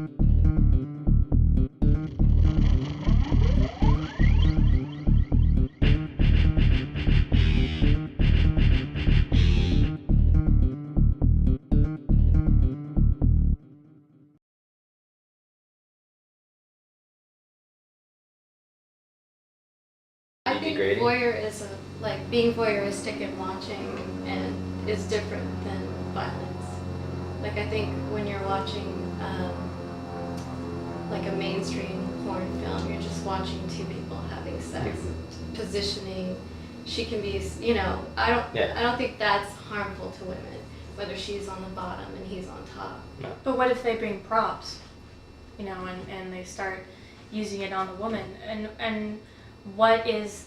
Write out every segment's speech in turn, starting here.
I think voyeurism, like being voyeuristic and watching, and is different than violence. Like I think when you're watching like a mainstream porn film, you're just watching two people having sex, positioning. She can be, you know, I don't think that's harmful to women, whether she's on the bottom and he's on top. No. But what if they bring props, you know, and they start using it on the woman, and what's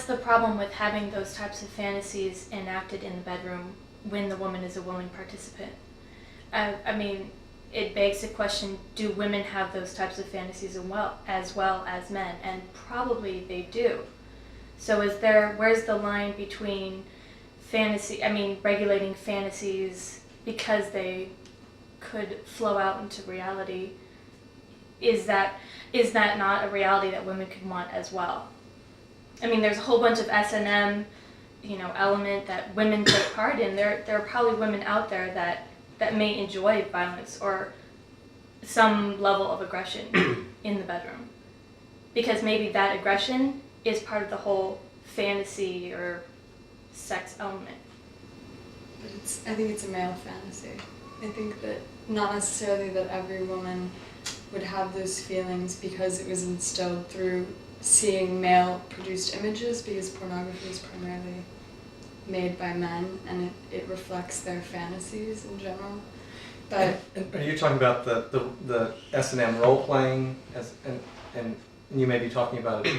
the problem with having those types of fantasies enacted in the bedroom when the woman is a willing participant? I mean, it begs the question, do women have those types of fantasies as well as men? And probably they do. So where's the line between regulating fantasies because they could flow out into reality? Is that not a reality that women could want as well? I mean, there's a whole bunch of S&M, you know, element that women take part in. There are probably women out there that may enjoy violence or some level of aggression in the bedroom, because maybe that aggression is part of the whole fantasy or sex element. But I think it's a male fantasy. I think that not necessarily that every woman would have those feelings because it was instilled through seeing male-produced images, because pornography is primarily made by men and it reflects their fantasies in general. But and are you talking about the S&M role playing and you may be talking about a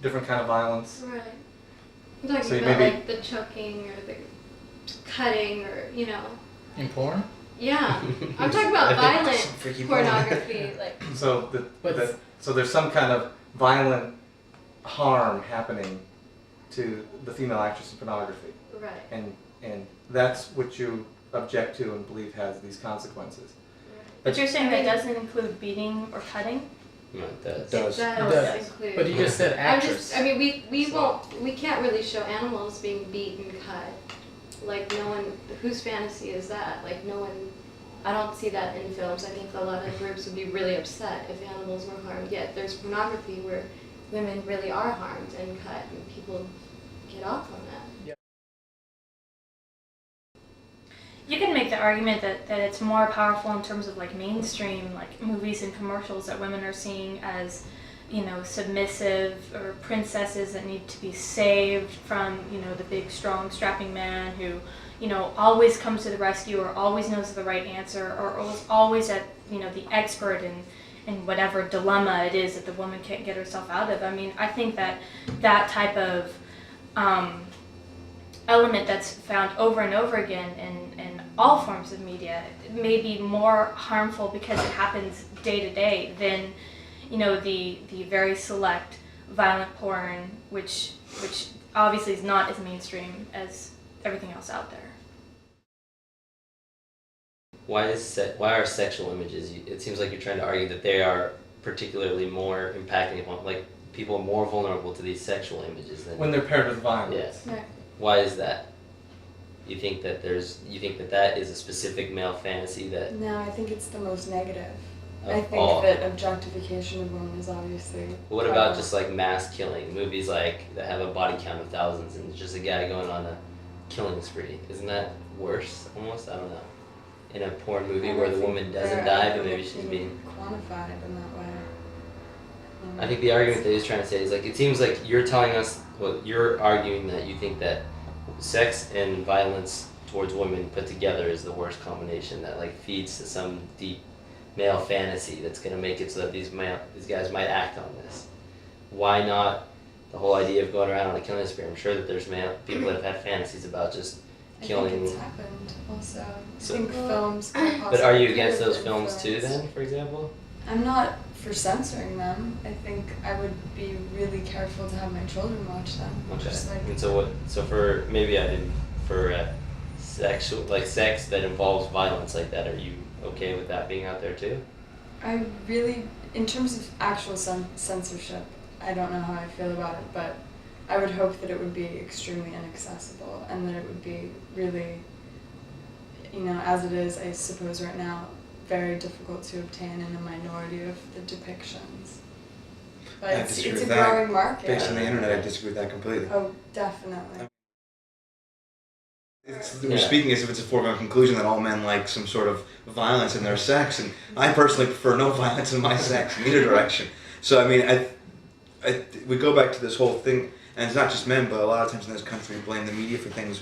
different kind of violence? Right. I'm talking about like the choking or the cutting or, you know. In porn? Yeah. I'm talking about violent pornography. Like. So so there's some kind of violent harm happening to the female actress in pornography. Right. And that's what you object to and believe has these consequences. Right. But you're saying that doesn't include beating or cutting? No, it does. It does include. But you just said actress. We can't really show animals being beat and cut. Like no one, whose fantasy is that? Like no one, I don't see that in films. I think a lot of groups would be really upset if animals were harmed. Yet there's pornography where women really are harmed and cut, and people get off on that. Yeah. You can make the argument that it's more powerful in terms of like mainstream, like movies and commercials, that women are seeing as, you know, submissive or princesses that need to be saved from, you know, the big, strong, strapping man who, you know, always comes to the rescue or always knows the right answer or is always at, you know, the expert in whatever dilemma it is that the woman can't get herself out of. I mean, I think that type of element that's found over and over again in all forms of media may be more harmful because it happens day to day than, you know, the very select violent porn, which obviously is not as mainstream as everything else out there. Why are sexual images? It seems like you're trying to argue that they are particularly more impacting upon, like people are more vulnerable to these sexual images than when they're paired with violence. Yes. Right. Why is that? You think that that is a specific male fantasy that? no, I think it's the most negative. I think all. that objectification of women is obviously. What about just like mass killing movies like that have a body count of thousands and it's just a guy going on a killing spree? Isn't that worse? Almost, I don't know. In a porn movie where the woman doesn't die, but maybe she's being quantified in that way. I think the argument that he's trying to say is like it seems like you're telling us, well, you're arguing that you think that sex and violence towards women put together is the worst combination that like feeds to some deep male fantasy that's going to make it so that these guys might act on this. Why not the whole idea of going around on a killing spree? I'm sure that there's people that have had fantasies about just killing. I think it's happened also. So, I think films could possibly. But are you against those films too then, for example? I'm not for censoring them. I think I would be really careful to have my children watch them. Okay. Just like, And so what? So for maybe I didn't for sex that involves violence like that. Are you okay with that being out there too? I really, in terms of actual censorship, I don't know how I feel about it, but I would hope that it would be extremely inaccessible and that it would be really, as it is, I suppose right now, very difficult to obtain in a minority of the depictions. But I it's disagree a with that. growing market. Based on the internet, I disagree with that completely. Oh, definitely. We're speaking as if it's a foregone conclusion that all men like some sort of violence in their sex, and I personally prefer no violence in my sex in either direction. So I mean, we go back to this whole thing, and it's not just men, but a lot of times in this country we blame the media for things,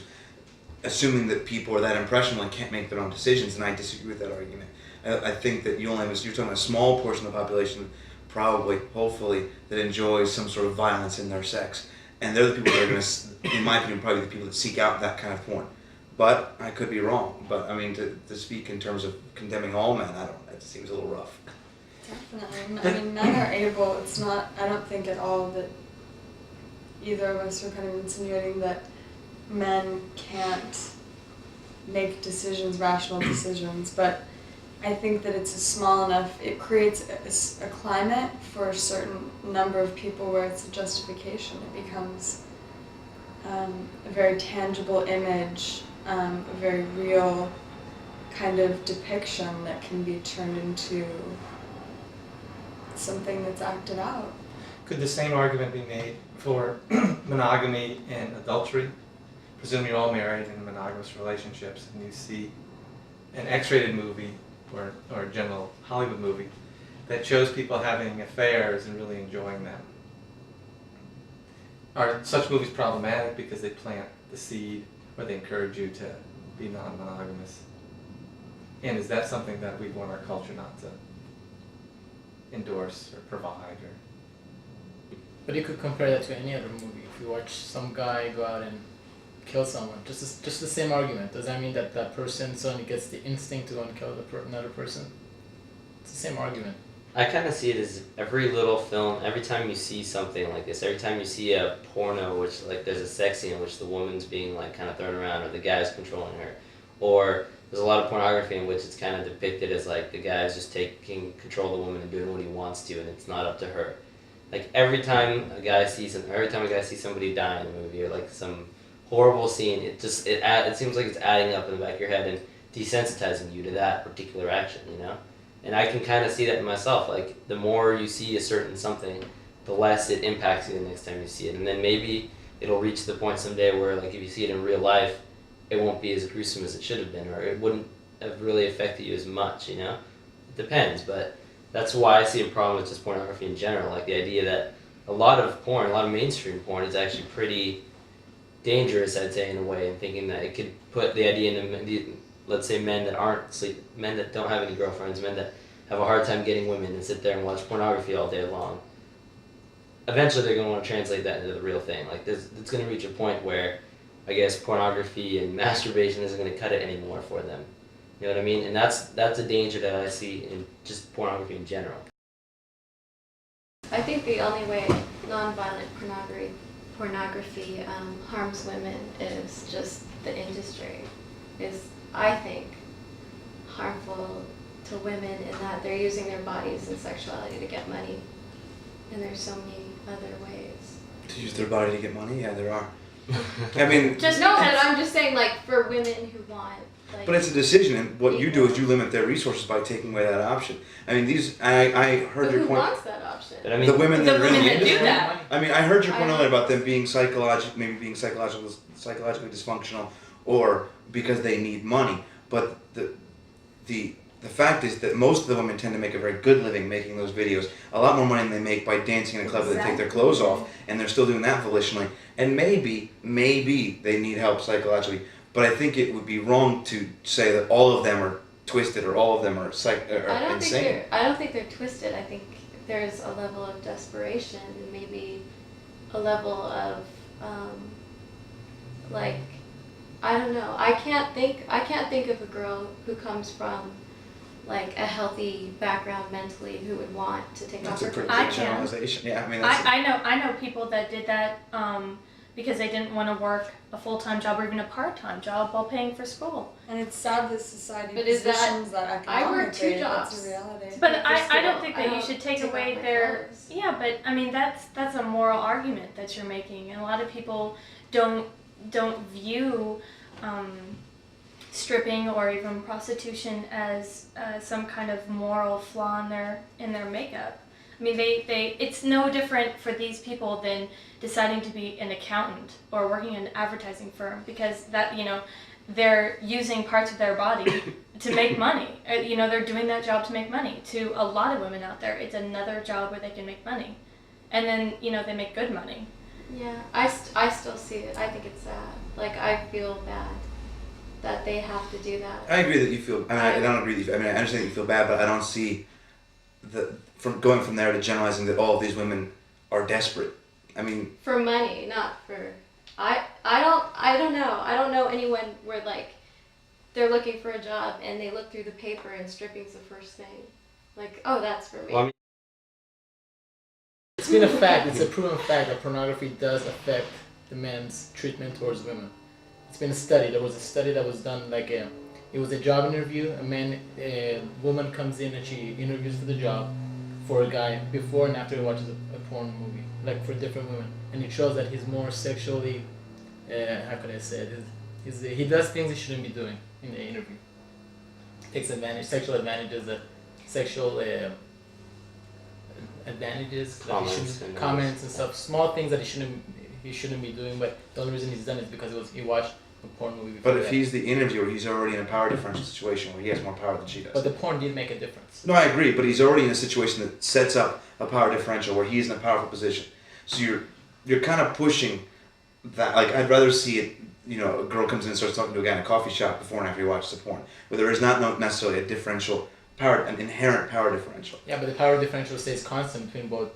assuming that people are that impressionable and can't make their own decisions, and I disagree with that argument. I think that you're talking about a small portion of the population, probably, hopefully, that enjoys some sort of violence in their sex. And they're the people that are going to, in my opinion, probably the people that seek out that kind of porn. But I could be wrong. But I mean, to speak in terms of condemning all men, that seems a little rough. Definitely. I mean, men are able, it's not, I don't think at all that either of us are kind of insinuating that men can't make rational decisions, but I think that it's a small enough, it creates a climate for a certain number of people where it's a justification. It becomes a very tangible image, a very real kind of depiction that can be turned into something that's acted out. Could the same argument be made for monogamy and adultery? Presume you're all married in monogamous relationships and you see an X-rated movie or a general Hollywood movie that shows people having affairs and really enjoying them. Are such movies problematic because they plant the seed or they encourage you to be non-monogamous? And is that something that we want our culture not to endorse or provide? But you could compare that to any other movie. If you watch some guy go out and kill someone, just the same argument. Does that mean that that person suddenly gets the instinct to go and kill another person? It's the same argument. I kind of see it as every little film, every time you see something like this, every time you see a porno which like there's a sex scene in which the woman's being like kind of thrown around or the guy's controlling her, or there's a lot of pornography in which it's kind of depicted as like the guy's just taking control of the woman and doing what he wants to and it's not up to her. Like every time a guy sees somebody die in a movie or like some horrible scene, it seems like it's adding up in the back of your head and desensitizing you to that particular action, you know? And I can kind of see that in myself. Like, the more you see a certain something, the less it impacts you the next time you see it. And then maybe it'll reach the point someday where, like, if you see it in real life, it won't be as gruesome as it should have been, or it wouldn't have really affected you as much, you know? It depends, but that's why I see a problem with just pornography in general. Like, the idea that a lot of mainstream porn is actually pretty dangerous, I'd say, in a way, and thinking that it could put the idea into, let's say, men that don't have any girlfriends, men that have a hard time getting women and sit there and watch pornography all day long. Eventually, they're going to want to translate that into the real thing. Like, it's going to reach a point where, I guess, pornography and masturbation isn't going to cut it anymore for them. You know what I mean? And that's a danger that I see in just pornography in general. I think the only way nonviolent pornography harms women is just the industry is, I think, harmful to women in that they're using their bodies and sexuality to get money. And there's so many other ways. To use their body to get money? Yeah, there are. I mean... I'm just saying, like, for women who want... Like, but it's a decision, and what you do is you limit their resources by taking away that option. I mean, I heard your who point... Who wants that option? But I mean, the women that are in the industry. do that. I mean, I heard your point earlier about them being psychologically dysfunctional, or because they need money. But the fact is that most of the women tend to make a very good living making those videos. A lot more money than they make by dancing in a club where they take their clothes off, and they're still doing that volitionally. And maybe they need help psychologically. But I think it would be wrong to say that all of them are twisted or all of them are insane. I don't think they're twisted. I think there's a level of desperation and maybe a level of like, I don't know. I can't think of a girl who comes from like a healthy background mentally who would want to take off her clothes. That's a pretty good generalization. Yeah, I mean, I know people that did that because they didn't want to work a full-time job or even a part-time job while paying for school. And it's sad that society But is that- positions that I work economically, 2 that's jobs. a reality. But For I school. don't think that I you don't should take take away off my their clothes. yeah, but I mean that's a moral argument that you're making, and a lot of people don't view stripping or even prostitution as some kind of moral flaw in their makeup. I mean, it's no different for these people than deciding to be an accountant or working in an advertising firm, because that, they're using parts of their body to make money. They're doing that job to make money. To a lot of women out there, it's another job where they can make money. And then, they make good money. Yeah, I still see it. I think it's sad. Like, I feel bad that they have to do that. I agree that you feel. I don't agree. I understand that you feel bad, but I don't see from going from there to generalizing that all of these women are desperate. I mean, For money, not for. I don't know. I don't know anyone where, like, they're looking for a job and they look through the paper and stripping's the first thing. Like, oh, that's for me. Well, I mean, It's been a fact, it's a proven fact that pornography does affect the men's treatment towards women. It's been a study. There was a study that was done it was a job interview. A woman comes in and she interviews for the job for a guy before and after he watches a porn movie, like for different women. And it shows that he's more sexually, how could I say it? He does things he shouldn't be doing in the interview. Takes sexual advantages, sexual advantages, comments and stuff, small things that he shouldn't be doing. But the only reason he's done it is because he watched a porn movie before. but if he's the interviewer, he's already in a power differential situation where he has more power than she does. But the porn did make a difference. No, I agree, but he's already in a situation that sets up a power differential where he's in a powerful position. So you're kind of pushing that. Like, I'd rather see it. A girl comes in and starts talking to a guy in a coffee shop before and after he watches the porn, where there is not necessarily a differential power, an inherent power differential. Yeah, but the power differential stays constant between both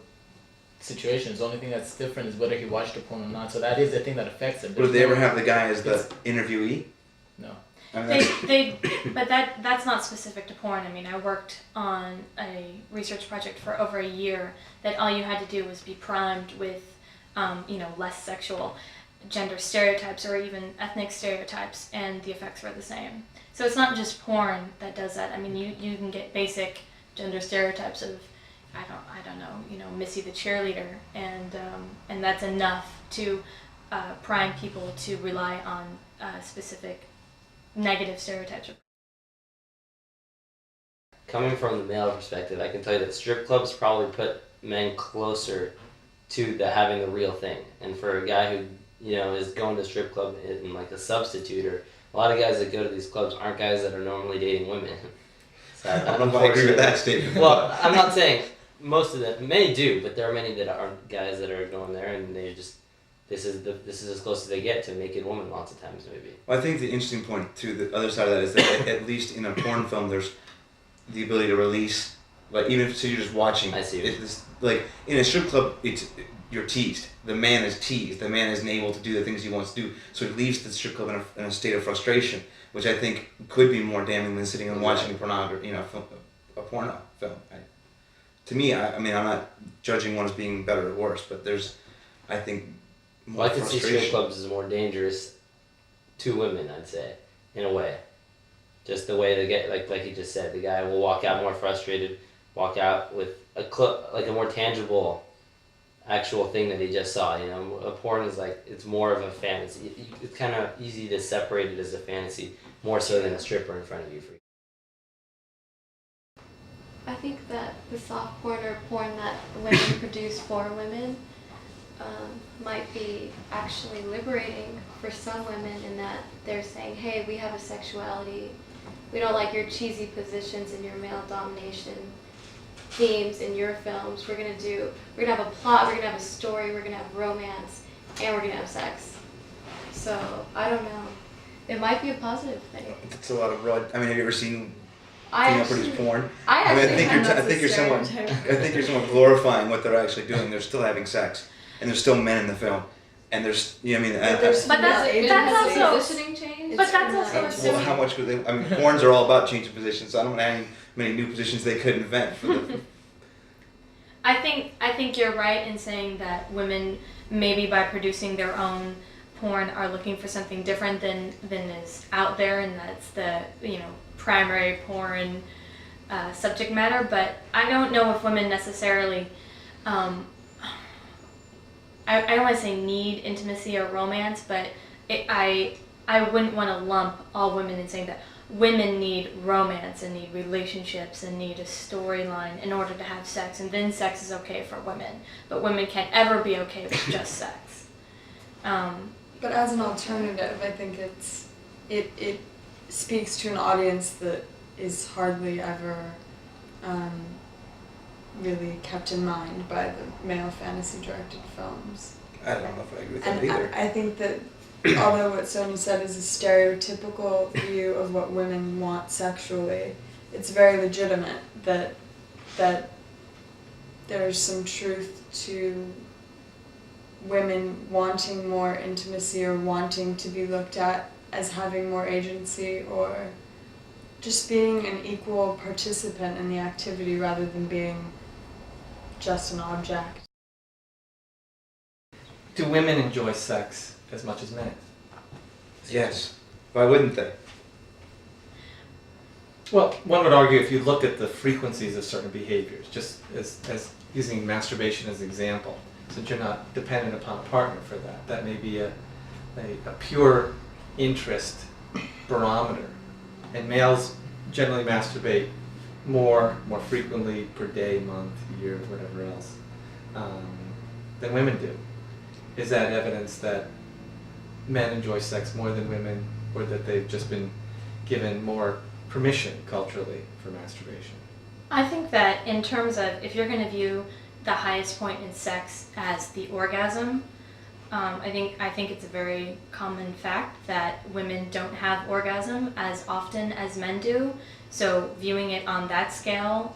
situations. The only thing that's different is whether he watched the porn or not. So that is the thing that affects it. But did they ever have the guy as the interviewee? No. I mean, But that's not specific to porn. I mean, I worked on a research project for over a year that all you had to do was be primed with, less sexual gender stereotypes or even ethnic stereotypes, and the effects were the same. So it's not just porn that does that. I mean, you can get basic gender stereotypes of, I don't know, Missy the cheerleader, and that's enough to prime people to rely on specific negative stereotypes. coming from the male perspective, I can tell you that strip clubs probably put men closer to having the real thing. And for a guy who is going to a strip club in like a substitute, or a lot of guys that go to these clubs aren't guys that are normally dating women. So I don't know if I agree with that statement. Well, I'm not saying most of them. Many do, but there are many that aren't guys that are going there, and they just this is as close as they get to naked woman lots of times maybe. Well, I think the interesting point to the other side of that is that at least in a porn film, there's the ability to release, like even if you're just watching. I see. It's like in a strip club, you're teased. The man is teased. The man isn't able to do the things he wants to do, so it leaves the strip club in a state of frustration, which I think could be more damning than sitting and watching pornography, a porno film. To me, I mean, I'm not judging one as being better or worse, but there's, I think, more Well, I could see frustration. strip clubs as more dangerous to women, I'd say, in a way. Just the way they get, like you just said, the guy will walk out more frustrated, walk out with like a more tangible, actual thing that he just saw. A porn is like, it's more of a fantasy. It's kind of easy to separate it as a fantasy, more so than a stripper in front of you. I think that the soft porn or porn that women produce for women might be actually liberating for some women, in that they're saying, hey, we have a sexuality. We don't like your cheesy positions and your male domination themes in your films. We're gonna have a plot, we're gonna have a story, we're gonna have romance, and we're gonna have sex. So, I don't know. It might be a positive thing. It's a lot of broad. I mean, have you ever seen I female actually, produced porn? I I mean, actually I think you're somewhat glorifying what they're actually doing. They're still having sex, and there's still men in the film, and there's, I mean, But that's also positioning change. But that's also well, assuming. how much could they? I mean, porns are all about changing positions, so I don't know how many new positions they could invent for the. I think you're right in saying that women, maybe by producing their own porn, are looking for something different than is out there, and that's the primary porn subject matter. But I don't know if women necessarily. I don't want to say need intimacy or romance, but I wouldn't want to lump all women in saying that women need romance and need relationships and need a storyline in order to have sex, and then sex is okay for women. But women can't ever be okay with just sex. But as an alternative, I think it speaks to an audience that is hardly ever really kept in mind by the male fantasy-directed films. I don't know if I agree with that And either. I think that although what Sonia said is a stereotypical view of what women want sexually, it's very legitimate that there's some truth to women wanting more intimacy or wanting to be looked at as having more agency, or just being an equal participant in the activity rather than being just an object. Do women enjoy sex as much as men? Yes. Why wouldn't they? Well, one would argue if you look at the frequencies of certain behaviors, just as using masturbation as an example, since you're not dependent upon a partner for that, that may be a pure interest barometer. And males generally masturbate more frequently per day, month, year, whatever else, than women do. Is that evidence that men enjoy sex more than women, or that they've just been given more permission culturally for masturbation? I think that in terms of, if you're going to view the highest point in sex as the orgasm, I think it's a very common fact that women don't have orgasm as often as men do. So viewing it on that scale,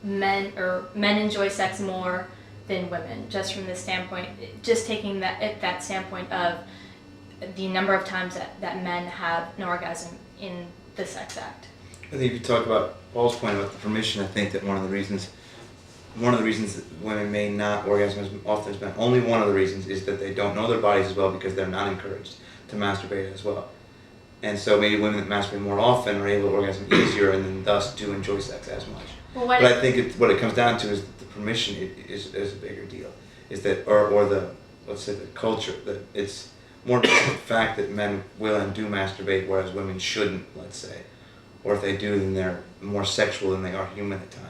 men enjoy sex more than women, just from the standpoint, just taking that standpoint of the number of times that men have an orgasm in the sex act. I think if you talk about Paul's point about the permission, I think that one of the reasons that women may not orgasm as often as men, only one of the reasons, is that they don't know their bodies as well because they're not encouraged to masturbate as well. And so maybe women that masturbate more often are able to orgasm easier and then thus do enjoy sex as much. Well, But I think what it comes down to is that the permission is a bigger deal. Is that, or the, let's say, the culture, that it's more the fact that men will and do masturbate whereas women shouldn't, let's say. Or if they do, then they're more sexual than they are human at times.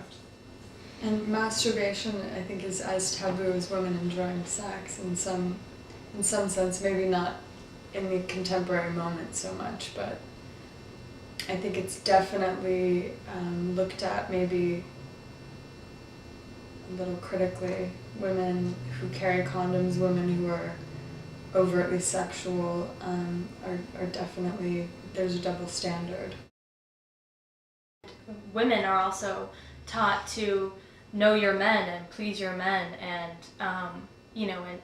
And masturbation, I think, is as taboo as women enjoying sex in some sense. Maybe not in the contemporary moment so much, but I think it's definitely looked at maybe a little critically. Women who carry condoms, women who are overtly sexual, are definitely, there's a double standard. Women are also taught to know your men and please your men, and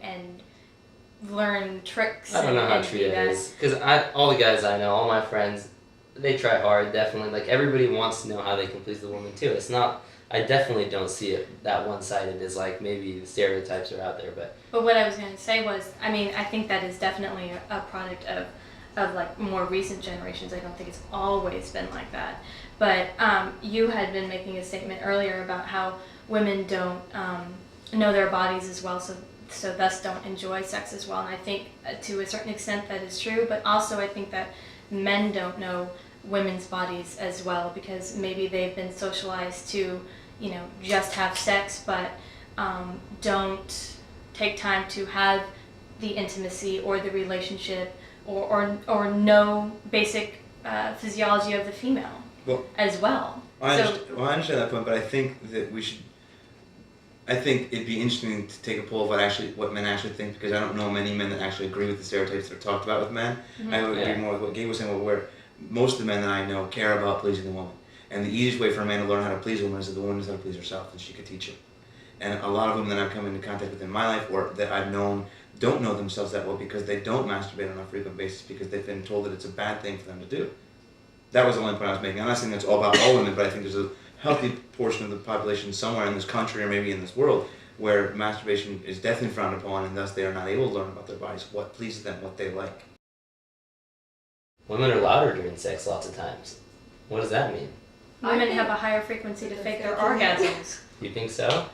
and learn tricks. I don't know how and true do that is, because all the guys I know, all my friends, they try hard, definitely. Like, everybody wants to know how they can please the woman too. It's not, I definitely don't see it that one-sided as like maybe the stereotypes are out there, but what I was going to say was, I think that is definitely a product of like more recent generations. I don't think it's always been like that. But you had been making a statement earlier about how women don't know their bodies as well, so thus don't enjoy sex as well. And I think to a certain extent that is true, but also I think that men don't know women's bodies as well, because maybe they've been socialized to, just have sex, but don't take time to have the intimacy or the relationship or know basic physiology of the female as well. I understand that point, but I think that I think it'd be interesting to take a poll of what men actually think, because I don't know many men that actually agree with the stereotypes that are talked about with men. Mm-hmm. I would agree more with what Gabe was saying, where most of the men that I know care about pleasing the woman. And the easiest way for a man to learn how to please a woman is that the woman knows how to please herself, and she could teach him. And a lot of women that I've come into contact with in my life, or that I've known, don't know themselves that well because they don't masturbate on a frequent basis because they've been told that it's a bad thing for them to do. That was the only point I was making. I'm not saying that's all about all women, but I think there's a healthy portion of the population somewhere in this country or maybe in this world where masturbation is definitely frowned upon, and thus they are not able to learn about their bodies, what pleases them, what they like. Women are louder during sex lots of times. What does that mean? Women have a higher frequency to fake their orgasms. You think so?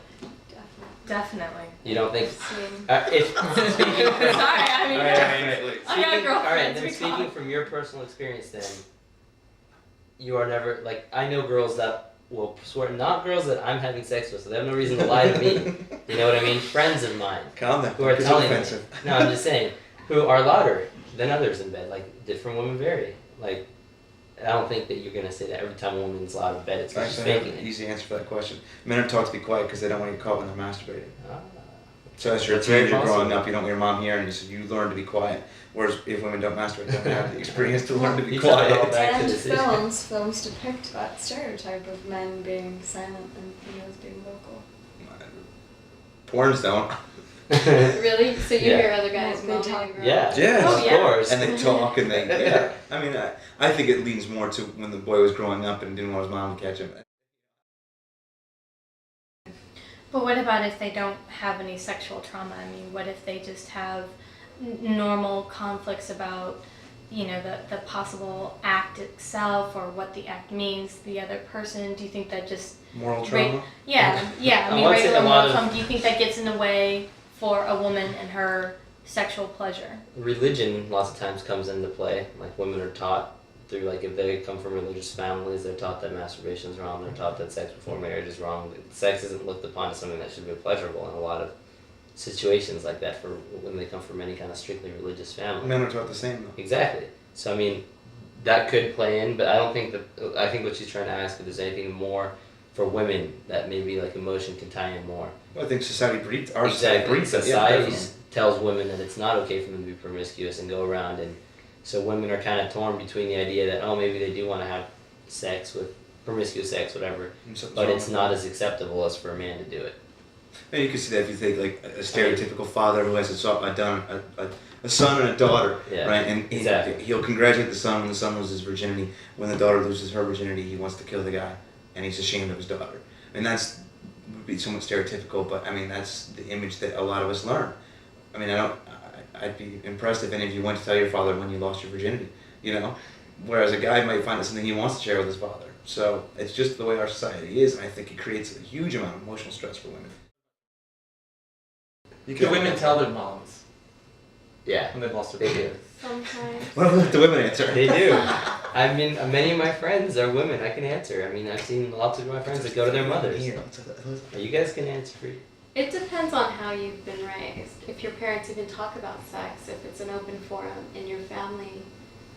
Definitely. You don't think? Same. If speaking from, Sorry, I mean, I got all right, girlfriends, then we speaking talk. from your personal experience, then you are never like I know girls that will swear, not girls that I'm having sex with, so they have no reason to lie to me. You know what I mean? Friends of mine Calm down. who are It's telling me. offensive. No, I'm just saying, who are louder than others in bed. Like different women vary. Like I don't think that you're gonna say that every time a woman's loud in bed, it's because she's Actually, I have faking an it. easy answer for that question. Men are taught to be quiet because they don't want to get caught when they're masturbating. Ah. So as you're a That's very teenager growing possible. up, you don't want your mom here, and you learn to be quiet. Whereas if women don't masturbate, they don't have the experience to learn to be You took it all quiet. back to And the city. films depict that stereotype of men being silent and females being vocal. Porns don't. Really? So you Yeah. hear other guys Well, moaning they talk- and groaning? Yeah. Yeah. Oh, Of yeah. course. And they talk and they, yeah. I mean, I think it leans more to when the boy was growing up and didn't want his mom to catch him. But what about if they don't have any sexual trauma? I mean, what if they just have normal conflicts about, you know, the possible act itself or what the act means to the other person? Do you think that just Moral Right. trauma? yeah, I I mean would say regular a lot moral of- trauma, do you think that gets in the way for a woman and her sexual pleasure? Religion lots of times comes into play. Like women are taught through like if they come from religious families, they're taught that masturbation is wrong. They're taught that sex before marriage is wrong. Sex isn't looked upon as something that should be pleasurable in a lot of situations like that for when they come from any kind of strictly religious family. Men are taught the same though. Exactly. So I mean, that could play in, but I don't think that. I think what she's trying to ask if there's anything more for women that maybe like emotion can tie in more. Well, I think society breeds, our society Exactly. breeds that. Yeah, Society definitely. tells women that it's not okay for them to be promiscuous and go around, and so women are kind of torn between the idea that oh maybe they do want to have sex with promiscuous sex, whatever, And something's but wrong it's with not that. as acceptable as for a man to do it. And you can see that if you take like a stereotypical father who has a son and a daughter, Yeah. right? And Exactly. he'll congratulate the son when the son loses virginity. When the daughter loses her virginity, he wants to kill the guy, and he's ashamed of his daughter. And that's would be somewhat stereotypical, but I mean that's the image that a lot of us learn. I mean, I'd be impressed if any of you went to tell your father when you lost your virginity, you know? Whereas a guy might find it something he wants to share with his father. So it's just the way our society is, and I think it creates a huge amount of emotional stress for women. Do women tell their moms Yeah, when they've lost their they do. virginity? Sometimes. Well, let the women answer. They do. I mean, many of my friends are women. I can answer. I mean, I've seen lots of my friends that go to their mothers. You guys can answer for you. It depends on how you've been raised. If your parents even talk about sex, if it's an open forum in your family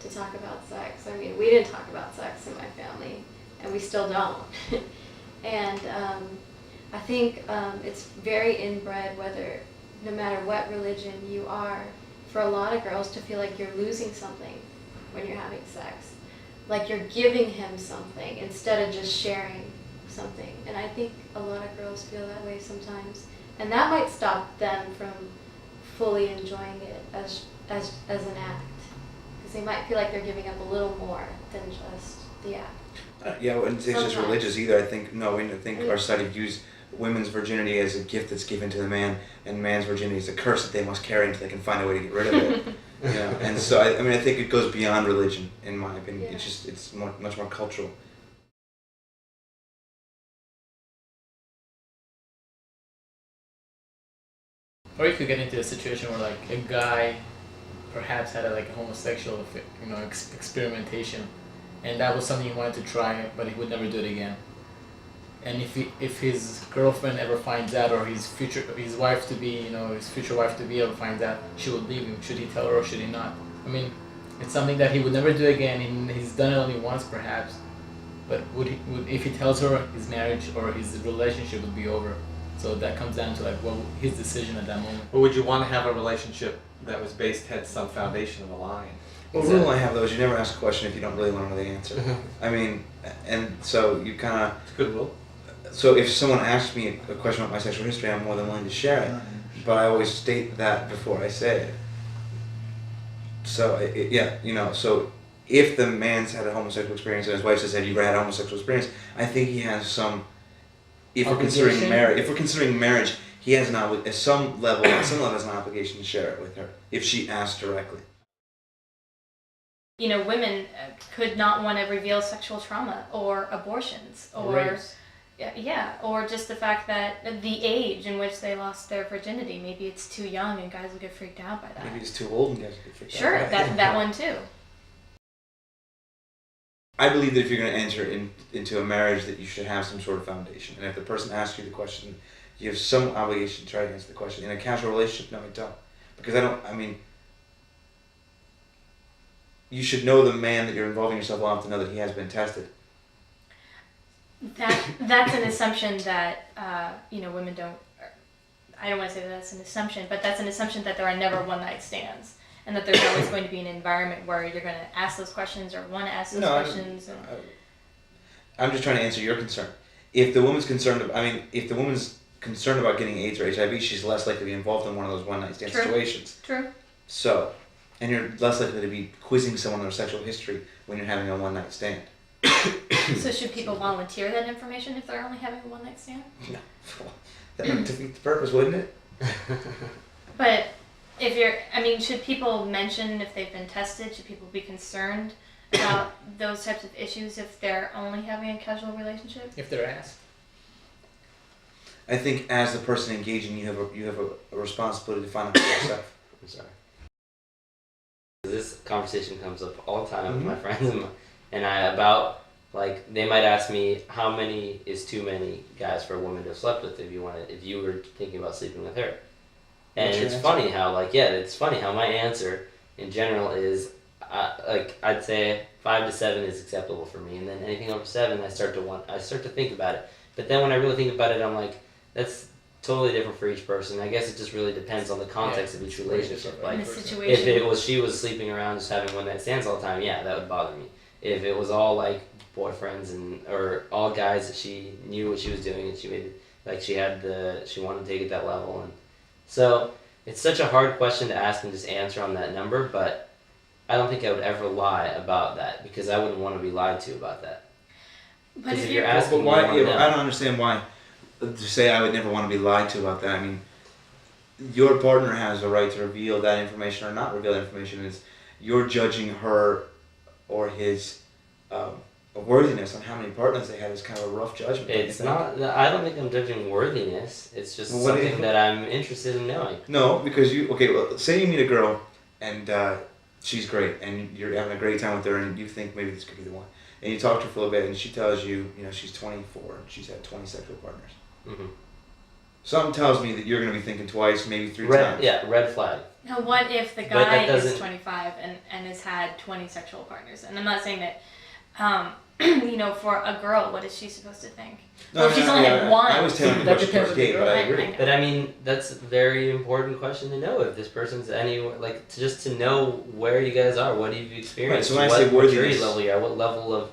to talk about sex. I mean, we didn't talk about sex in my family, and we still don't. And I think it's very inbred whether, no matter what religion you are, for a lot of girls to feel like you're losing something when you're having sex. Like you're giving him something instead of just sharing something. And I think a lot of girls feel that way sometimes. And that might stop them from fully enjoying it as an act. Because they might feel like they're giving up a little more than just the act. Yeah, I wouldn't say it's just Sometimes. religious either. I think our society views women's virginity as a gift that's given to the man, and man's virginity is a curse that they must carry until they can find a way to get rid of it. You know, and so I mean I think it goes beyond religion, in my opinion. Yeah. It's much more cultural. Or you could get into a situation where like a guy perhaps had a homosexual experimentation, and that was something he wanted to try, but he would never do it again. And if his girlfriend ever finds out, or his future wife to be ever finds out, she would leave him. Should he tell her or should he not? I mean, it's something that he would never do again. And he's done it only once perhaps, but if he tells her, his marriage or his relationship would be over. So that comes down to his decision at that moment. Or would you want to have a relationship that was had some foundation of a lie? Well, the rule I have though is you never ask a question if you don't really want to know the answer. I mean, and so you kind of. It's a good rule. So if someone asks me a question about my sexual history, I'm more than willing to share it. But I always state that before I say it. So yeah, so if the man's had a homosexual experience and his wife says, "Have you ever had a homosexual experience?" I think he has some. If we're considering marriage, he has at some level has an obligation to share it with her if she asks directly. You know, women could not want to reveal sexual trauma or abortions or Rapes. yeah, or just the fact that the age in which they lost their virginity, maybe it's too young and guys will get freaked out by that. Maybe he's too old and guys get freaked Sure, out. that one too. I believe that if you're going to enter into a marriage, that you should have some sort of foundation. And if the person asks you the question, you have some obligation to try to answer the question. In a casual relationship, no, I don't. Because you should know the man that you're involving yourself well enough to know that he has been tested. That's an assumption that women don't. I don't want to say that that's an assumption, but that's an assumption that there are never one-night stands, and that there's always going to be an environment where you're going to ask those questions or want to ask those questions. I'm just trying to answer your concern. If the woman's concerned about getting AIDS or HIV, she's less likely to be involved in one of those one-night stand situations. True. So, and you're less likely to be quizzing someone on their sexual history when you're having a one-night stand. So should people volunteer that information if they're only having a one-night stand? No. That would defeat the purpose, wouldn't it? But should people mention if they've been tested? Should people be concerned about those types of issues if they're only having a casual relationship? If they're asked. I think as the person engaging, you have a responsibility to find out for yourself. I'm sorry. This conversation comes up all the time with my friends and I about, like, they might ask me how many is too many guys for a woman to have slept with if you were thinking about sleeping with her. And it's funny how my answer in general is I'd say 5 to 7 is acceptable for me, and then anything over 7 I start to think about it. But then when I really think about it, I'm like, that's totally different for each person. I guess it just really depends on the context of each relationship. Like, the situation. if she was sleeping around just having one night stands all the time, yeah, that would bother me. If it was all like boyfriends or all guys that she knew what she was doing and she wanted to take it that level, and so it's such a hard question to ask and just answer on that number. But I don't think I would ever lie about that because I wouldn't want to be lied to about that. But if you're asking, but why? I don't understand why. To say I would never want to be lied to about that. I mean, your partner has a right to reveal that information or not reveal that information. You're judging her or his worthiness on how many partners they had is kind of a rough judgment. It's not. I don't think I'm judging worthiness. It's just something that I'm interested in knowing. No, because say you meet a girl and she's great and you're having a great time with her and you think maybe this could be the one. And you talk to her for a little bit and she tells you, she's 24 and she's had 20 sexual partners. Mm-hmm. Something tells me that you're going to be thinking twice, maybe 3 times. Yeah, red flag. Now, what if the guy is 25 and has had 20 sexual partners? And I'm not saying that, for a girl, what is she supposed to think? Well, if she's only had one. I was telling you about the first date, but I agree. But I mean, that's a very important question to know if this person's just to know where you guys are, what have you experienced, right, so when I say worthiness, level you are, what level of,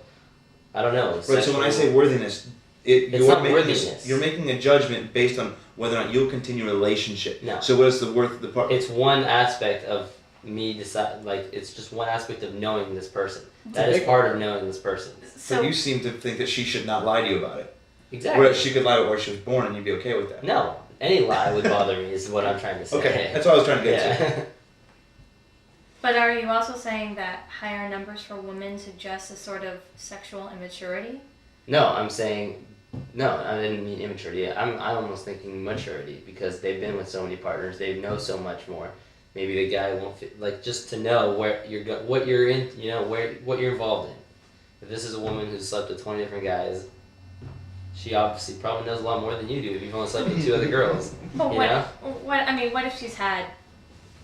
I don't know. Right, so when I say worthiness, you're making a judgment based on whether or not you'll continue a relationship. No. So what is the worth of the part? It's one aspect of me decide. It's just one aspect of knowing this person. That is part of knowing this person. But you seem to think that she should not lie to you about it. Exactly. Whereas she could lie about where she was born, and you'd be okay with that. No, any lie would bother me. Is what I'm trying to say. Okay, that's what I was trying to get to. But are you also saying that higher numbers for women suggest a sort of sexual immaturity? No, I'm saying, no, I didn't mean immaturity. I'm almost thinking maturity because they've been with so many partners. They know so much more. Maybe the guy won't fit, just to know what you're in, what you're involved in. If this is a woman who's slept with 20 different guys, she obviously probably knows a lot more than you do if you've only slept with 2 other girls. But what if she's had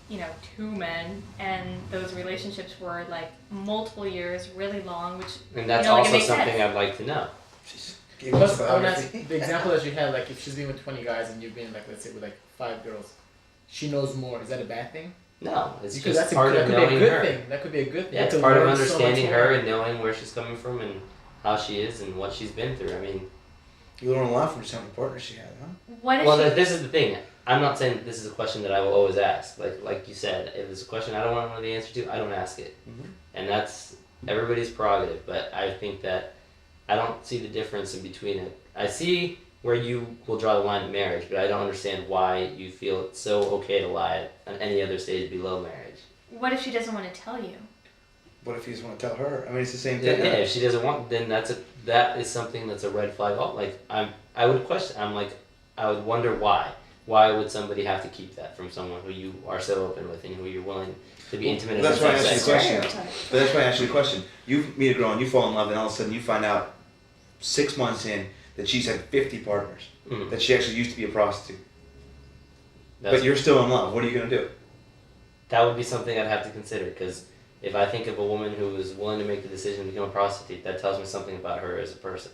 2 men, and those relationships were like multiple years, really long, and that's also something I'd like to know. Plus, the example that you had, like if she's been with 20 guys and you've been let's say with 5 girls, she knows more. Is that a bad thing? No, it's because just part of knowing her. That could be a good thing. Yeah, it's part of understanding her and knowing where she's coming from and how she is and what she's been through. I mean, you learn a lot from just how many partners she had, huh? This is the thing. I'm not saying this is a question that I will always ask. Like you said, if it's a question I don't want to know the answer to, I don't ask it. Mm-hmm. And that's everybody's prerogative, but I think that I don't see the difference in between it. I see where you will draw the line at marriage, but I don't understand why you feel it's so okay to lie on any other stage below marriage. What if she doesn't want to tell you? What if you just want to tell her? I mean, it's the same Yeah, thing. if she doesn't want, then that is something that's a red flag. Like I would question. I would wonder why. Why would somebody have to keep that from someone who you are so open with and who you're willing to be intimate That's with? why I asked you the question. Stereotype. But that's why I asked you the question. You meet a girl and you fall in love, and all of a sudden you find out 6 months in that she's had 50 partners, Mhm. that she actually used to be a prostitute. That's- But you're still in love. What are you going to do? That would be something I'd have to consider, because if I think of a woman who is willing to make the decision to become a prostitute, that tells me something about her as a person.